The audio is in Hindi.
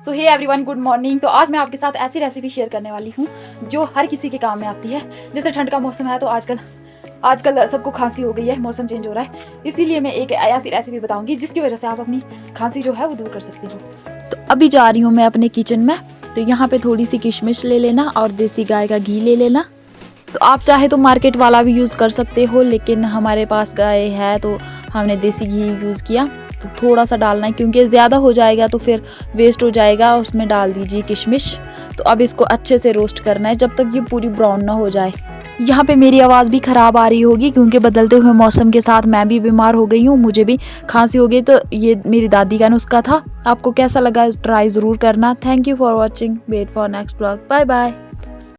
सो हे एवरीवन, गुड मॉर्निंग। तो आज मैं आपके साथ ऐसी रेसिपी शेयर करने वाली हूँ जो हर किसी के काम में आती है। जैसे ठंड का मौसम है तो आजकल सबको खांसी हो गई है, मौसम चेंज हो रहा है, इसीलिए मैं एक ऐसी रेसिपी बताऊंगी जिसकी वजह से आप अपनी खांसी जो है वो दूर कर सकते हो। तो अभी जा रही हूँ मैं अपने किचन में। तो यहाँ पे थोड़ी सी किशमिश ले लेना और देसी गाय का घी ले लेना। तो आप चाहे तो मार्केट वाला भी यूज़ कर सकते हो, लेकिन हमारे पास गाय है तो हमने देसी घी यूज़ किया। तो थोड़ा सा डालना है क्योंकि ज़्यादा हो जाएगा तो फिर वेस्ट हो जाएगा। उसमें डाल दीजिए किशमिश। तो अब इसको अच्छे से रोस्ट करना है जब तक ये पूरी ब्राउन ना हो जाए। यहाँ पे मेरी आवाज़ भी ख़राब आ रही होगी क्योंकि बदलते हुए मौसम के साथ मैं भी बीमार हो गई हूँ, मुझे भी खांसी हो गई। तो ये मेरी दादी का नुस्खा था। आपको कैसा लगा ट्राई ज़रूर करना। Thank you for watching. Wait for next blog. Bye bye.